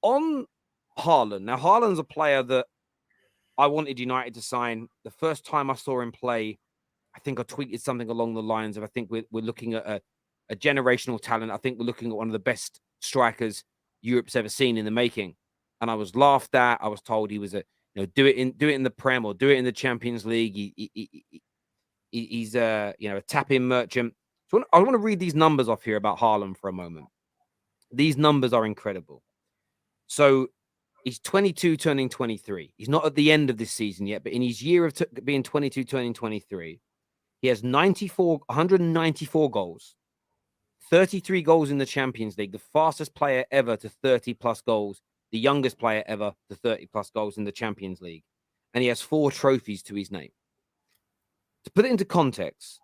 on Haaland. Now, Haaland's a player that I wanted United to sign. The first time I saw him play, I think I tweeted something along the lines of, I think we're looking at a generational talent. I think we're looking at one of the best strikers Europe's ever seen in the making. And I was laughed at. I was told he was do it in the Prem or do it in the Champions League. He's a tap-in merchant. So I want to read these numbers off here about Haaland for a moment. These numbers are incredible. So he's 22 turning 23. He's not at the end of this season yet, but in his year of being 22 turning 23, he has 194 goals, 33 goals in the Champions League, the fastest player ever to 30-plus goals, the youngest player ever to 30-plus goals in the Champions League. And he has 4 trophies to his name. To put it into context,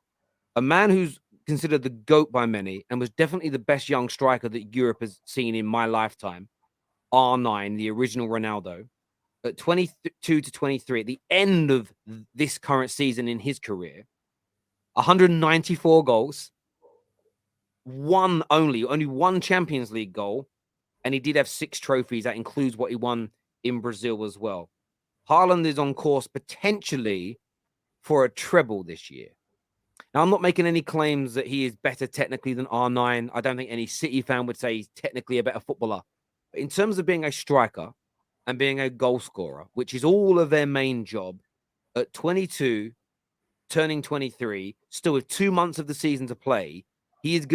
a man who's considered the GOAT by many and was definitely the best young striker that Europe has seen in my lifetime, R9, the original Ronaldo, at 22 to 23, at the end of this current season in his career, 194 goals, only one Champions League goal, and he did have 6 trophies. That includes what he won in Brazil as well. Haaland is on course potentially for a treble this year. Now, I'm not making any claims that he is better technically than R9. I don't think any City fan would say he's technically a better footballer. But in terms of being a striker and being a goal scorer, which is all of their main job, at 22, turning 23, still with 2 months of the season to play, he is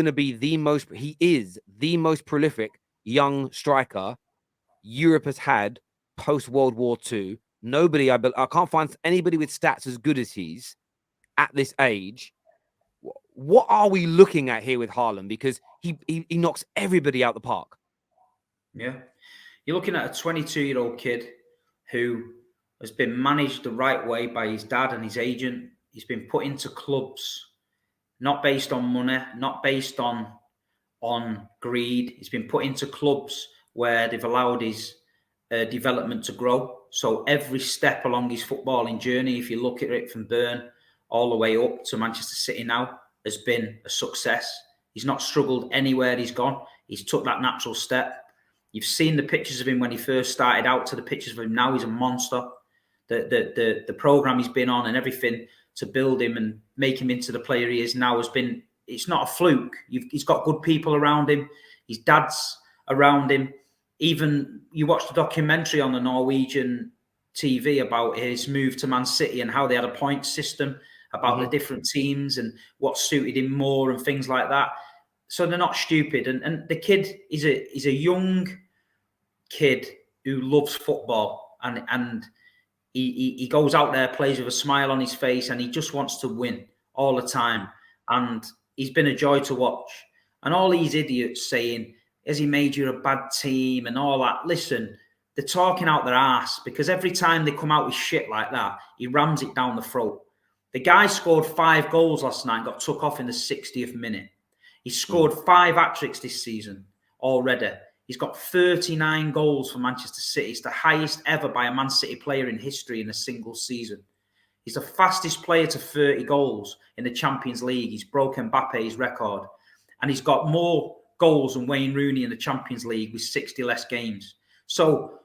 the most prolific young striker Europe has had post-World War II. I can't find anybody with stats as good as he's at this age. What are we looking at here with Haaland? Because he knocks everybody out the park. Yeah. You're looking at a 22-year-old kid who has been managed the right way by his dad and his agent. He's been put into clubs, not based on money, not based on greed. He's been put into clubs where they've allowed his development to grow. So every step along his footballing journey, if you look at it from Bern all the way up to Manchester City now, has been a success. He's not struggled anywhere he's gone. He's took that natural step. You've seen the pictures of him when he first started out to the pictures of him now. He's a monster. The program he's been on and everything to build him and make him into the player he is now has been, it's not a fluke. He's got good people around him. His dad's around him. Even you watched the documentary on the Norwegian TV about his move to Man City and how they had a point system about the different teams and what suited him more and things like that. So they're not stupid. And the kid is a young kid who loves football and he goes out there, plays with a smile on his face, and he just wants to win all the time. And he's been a joy to watch. And all these idiots saying, has he made you a bad team and all that? Listen, they're talking out their ass because every time they come out with shit like that, he rams it down the throat. The guy scored 5 goals last night and got took off in the 60th minute. He scored 5 hat-tricks this season already. He's got 39 goals for Manchester City. It's the highest ever by a Man City player in history in a single season. He's the fastest player to 30 goals in the Champions League. He's broken Mbappe's record. And he's got more goals than Wayne Rooney in the Champions League with 60 less games. So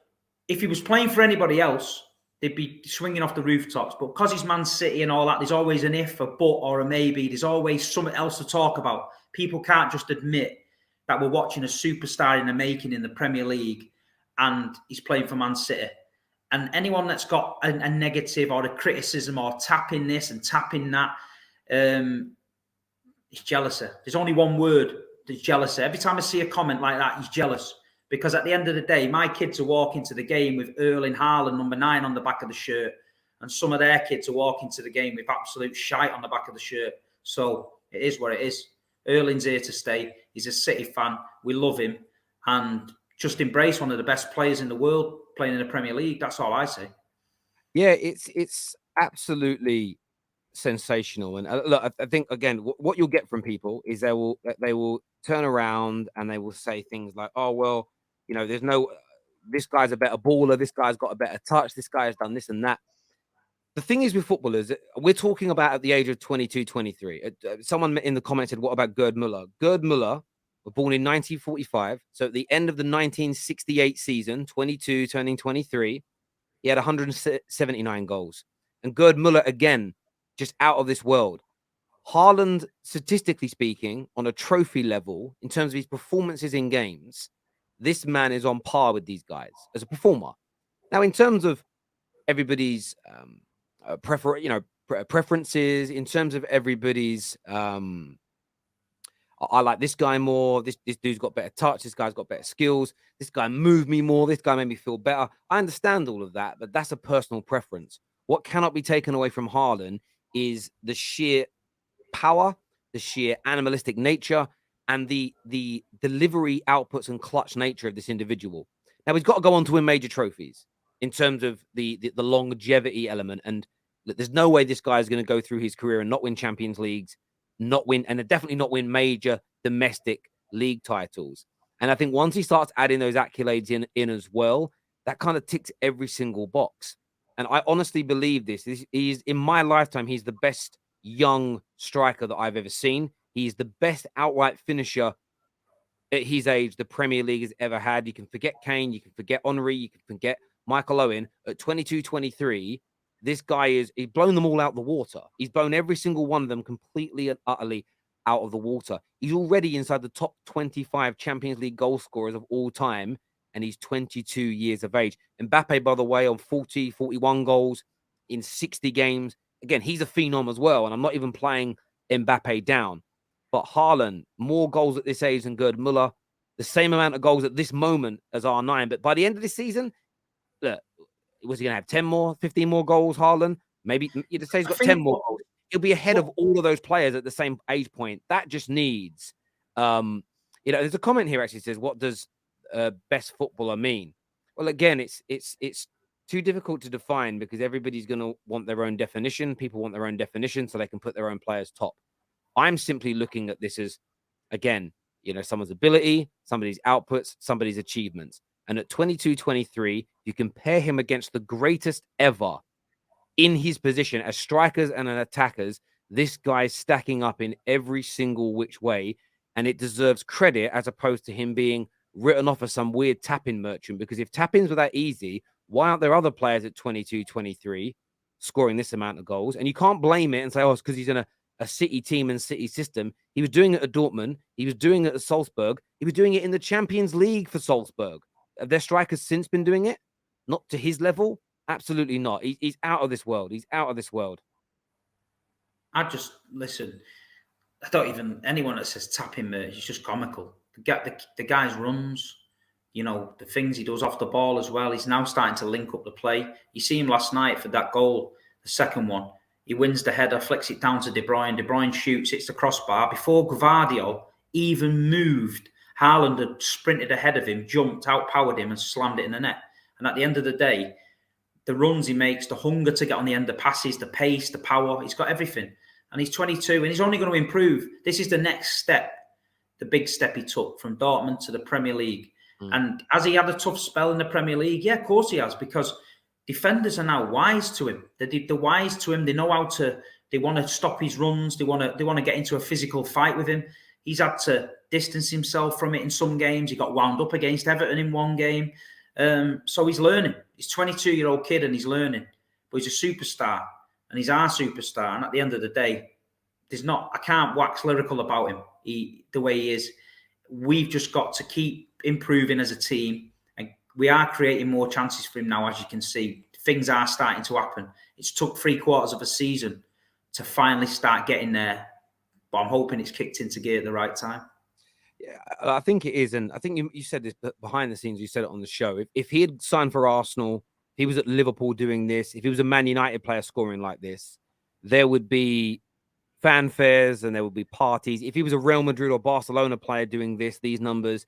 if he was playing for anybody else, they'd be swinging off the rooftops. But because he's Man City and all that, there's always an if, a but, or a maybe. There's always something else to talk about. People can't just admit that we're watching a superstar in the making in the Premier League and he's playing for Man City. And anyone that's got a negative or a criticism or tapping this and tapping that, it's jealousy. There's only one word, there's jealousy. Every time I see a comment like that, he's jealous. Because at the end of the day, my kids are walking to the game with Erling Haaland, number 9, on the back of the shirt. And some of their kids are walking to the game with absolute shite on the back of the shirt. So it is what it is. Erling's here to stay. He's a City fan. We love him. And just embrace one of the best players in the world playing in the Premier League. That's all I say. Yeah, it's absolutely sensational. And look, I think, again, what you'll get from people is they will turn around and they will say things like, oh, well, this guy's a better baller. This guy's got a better touch. This guy has done this and that. The thing is with footballers, we're talking about at the age of 22, 23. Someone in the comments said, what about Gerd Müller? Gerd Müller were born in 1945. So at the end of the 1968 season, 22 turning 23, he had 179 goals. And Gerd Muller, again, just out of this world. Haaland, statistically speaking, on a trophy level, in terms of his performances in games, this man is on par with these guys as a performer. Now, in terms of everybody's preferences, in terms of everybody's I like this guy more. This dude's got better touch. This guy's got better skills. This guy moved me more. This guy made me feel better. I understand all of that, but that's a personal preference. What cannot be taken away from Haaland is the sheer power, the sheer animalistic nature, and the delivery outputs and clutch nature of this individual. Now he's got to go on to win major trophies in terms of the longevity element. And there's no way this guy is going to go through his career and not win Champions Leagues, not win, and definitely not win major domestic league titles. And I think once he starts adding those accolades in as well, that kind of ticks every single box. And I honestly believe this. He's in my lifetime, he's the best young striker that I've ever seen. He's the best outright finisher at his age the Premier League has ever had. You can forget Kane, you can forget Henry, you can forget Michael Owen. At 22, 23, this guy he's blown them all out the water. He's blown every single one of them completely and utterly out of the water. He's already inside the top 25 Champions League goal scorers of all time, and he's 22 years of age. Mbappe, by the way, on 40, 41 goals in 60 games. Again, he's a phenom as well, and I'm not even playing Mbappe down. But Haaland, more goals at this age than Gerd Muller, the same amount of goals at this moment as R9. But by the end of this season, look, was he going to have 10 more, 15 more goals, Haaland? Maybe you'd say he's got 10 more goals. He'll be ahead of all of those players at the same age point. That just needs, there's a comment here actually says, what does best footballer mean? Well, again, it's too difficult to define because everybody's going to want their own definition. People want their own definition so they can put their own players top. I'm simply looking at this as, again, someone's ability, somebody's outputs, somebody's achievements. And at 22, 23, you compare him against the greatest ever in his position as strikers and as attackers. This guy's stacking up in every single which way, and it deserves credit as opposed to him being written off as some weird tap-in merchant. Because if tap-ins were that easy, why aren't there other players at 22, 23 scoring this amount of goals? And you can't blame it and say, oh, it's because he's in a City team and City system. He was doing it at Dortmund. He was doing it at Salzburg. He was doing it in the Champions League for Salzburg. Have their strikers since been doing it? Not to his level? Absolutely not. He's out of this world. He's out of this world. Listen, I don't even, anyone that says tapping merch, it's just comical. The guy's runs, the things he does off the ball as well. He's now starting to link up the play. You see him last night for that goal, the second one. He wins the header, flicks it down to De Bruyne. De Bruyne shoots, hits the crossbar. Before Gvardiol even moved, Haaland had sprinted ahead of him, jumped, outpowered him and slammed it in the net. And at the end of the day, the runs he makes, the hunger to get on the end, the passes, the pace, the power, he's got everything. And he's 22 and he's only going to improve. This is the next step, the big step he took from Dortmund to the Premier League. And has he had a tough spell in the Premier League? Yeah, of course he has, because defenders are now wise to him. They're wise to him. They know they want to stop his runs. They want to get into a physical fight with him. He's had to distance himself from it in some games. He got wound up against Everton in one game. So he's learning. He's a 22-year-old kid and he's learning. But he's a superstar and he's our superstar. And at the end of the day, I can't wax lyrical about him the way he is. We've just got to keep improving as a team. And we are creating more chances for him now, as you can see. Things are starting to happen. It's took 3/4 of a season to finally start getting there. But I'm hoping it's kicked into gear at the right time. Yeah, I think it is. And I think you said this behind the scenes. You said it on the show. If he had signed for Arsenal, if he was at Liverpool doing this, if he was a Man United player scoring like this, there would be fanfares and there would be parties. If he was a Real Madrid or Barcelona player doing these numbers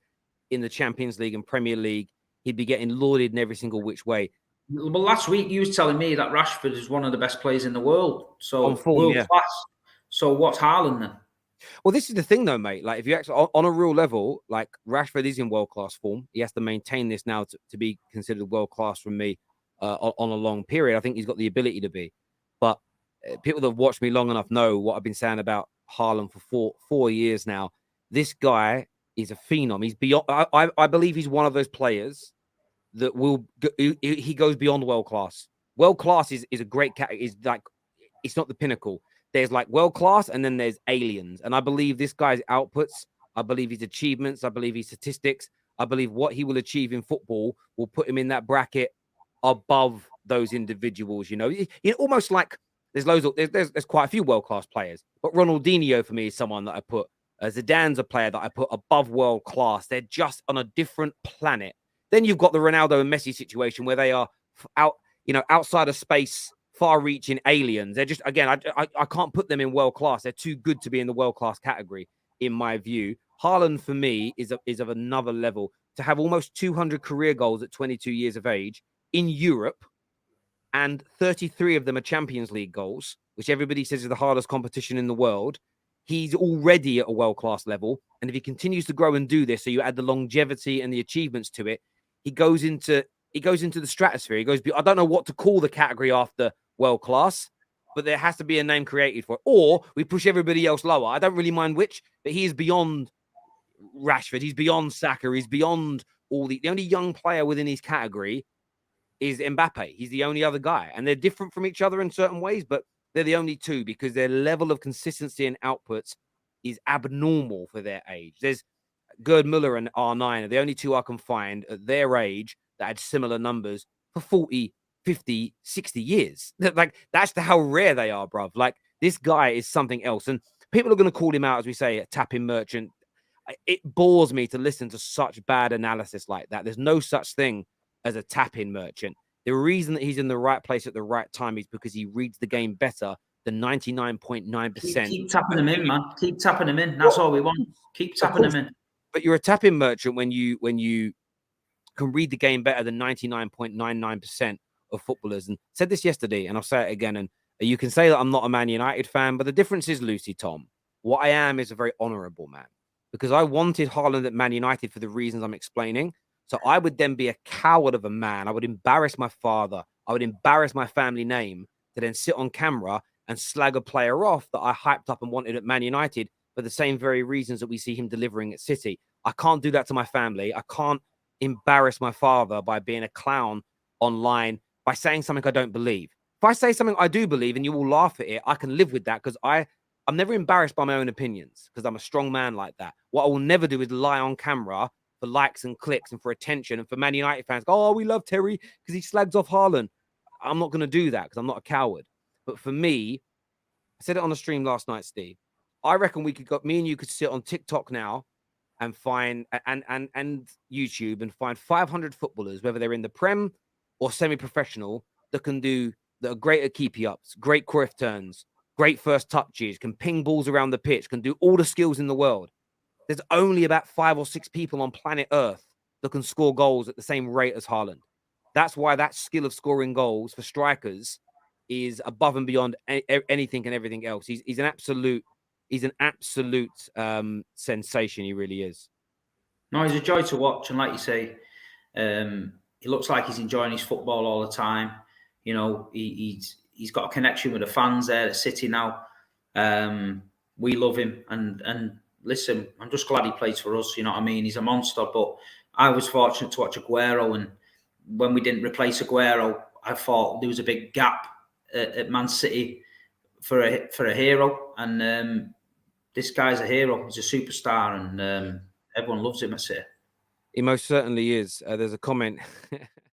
in the Champions League and Premier League, he'd be getting lauded in every single which way. Well, last week you was telling me that Rashford is one of the best players in the world. So on form, world class. So what's Haaland then? Well, this is the thing, though, mate. Like, if you actually on a real level, like Rashford is in world-class form. He has to maintain this now to be considered world-class from me on a long period. I think he's got the ability to be. But people that have watched me long enough know what I've been saying about Haaland for four years now. This guy He's a phenom. He's beyond. I believe he's one of those players that will. He goes beyond world class. World class is a great category. Is like, it's not the pinnacle. There's like world class, and then there's aliens. And I believe this guy's outputs. I believe his achievements. I believe his statistics. I believe what he will achieve in football will put him in that bracket above those individuals. You know, almost like there's loads of there's quite a few world class players, but Ronaldinho for me is someone that I put. Zidane's a player that I put above world class. They're just on a different planet. Then you've got the Ronaldo and Messi situation where they are outside of space, far-reaching aliens. They're just, again, I can't put them in world class. They're too good to be in the world class category, in my view. Haaland for me is of another level. To have almost 200 career goals at 22 years of age in Europe, and 33 of them are Champions League goals, which everybody says is the hardest competition in the world. He's already at a world-class level. And if he continues to grow and do this, so you add the longevity and the achievements to it, he goes into the stratosphere. He goes, I don't know what to call the category after world-class, but there has to be a name created for it. Or we push everybody else lower. I don't really mind which, but he is beyond Rashford. He's beyond Saka. He's beyond all the only young player within his category is Mbappe. He's the only other guy. And they're different from each other in certain ways, but they're the only two because their level of consistency and outputs is abnormal for their age. There's Gerd Muller and R9 are the only two I can find at their age that had similar numbers for 40, 50, 60 years. Like, that's how rare they are, bruv. Like, this guy is something else. And people are going to call him out, as we say, a tapping merchant. It bores me to listen to such bad analysis like that. There's no such thing as a tap-in merchant. The reason that he's in the right place at the right time is because he reads the game better than 99.9%. Keep tapping him in, man. Keep tapping him in. That's all we want. Keep tapping him in. But you're a tap-in merchant when you can read the game better than 99.99% of footballers. And I said this yesterday, and I'll say it again. And you can say that I'm not a Man United fan, but the difference is, Lucy, Tom, what I am is a very honourable man. Because I wanted Haaland at Man United for the reasons I'm explaining. So I would then be a coward of a man. I would embarrass my father. I would embarrass my family name to then sit on camera and slag a player off that I hyped up and wanted at Man United for the same very reasons that we see him delivering at City. I can't do that to my family. I can't embarrass my father by being a clown online, by saying something I don't believe. If I say something I do believe and you all laugh at it, I can live with that because I'm never embarrassed by my own opinions because I'm a strong man like that. What I will never do is lie on camera for likes and clicks and for attention. And for Man United fans, oh, we love Terry because he slags off Haaland. I'm not going to do that because I'm not a coward. But for me, I said it on the stream last night, Steve. I reckon me and you could sit on TikTok now and find and YouTube and find 500 footballers, whether they're in the Prem or semi-professional, that are great at keepy ups, great Cruyff turns, great first touches, can ping balls around the pitch, can do all the skills in the world. There's only about 5 or 6 people on planet Earth that can score goals at the same rate as Haaland. That's why that skill of scoring goals for strikers is above and beyond anything and everything else. He's an absolute sensation. He really is. No, he's a joy to watch, and like you say, he looks like he's enjoying his football all the time. You know, he's got a connection with the fans there at City now. We love him, and listen, I'm just glad he plays for us. You know what I mean? He's a monster. But I was fortunate to watch Aguero, and when we didn't replace Aguero, I thought there was a big gap at Man City for a hero, and this guy's a hero. He's a superstar, and everyone loves him at City. He most certainly is. There's a comment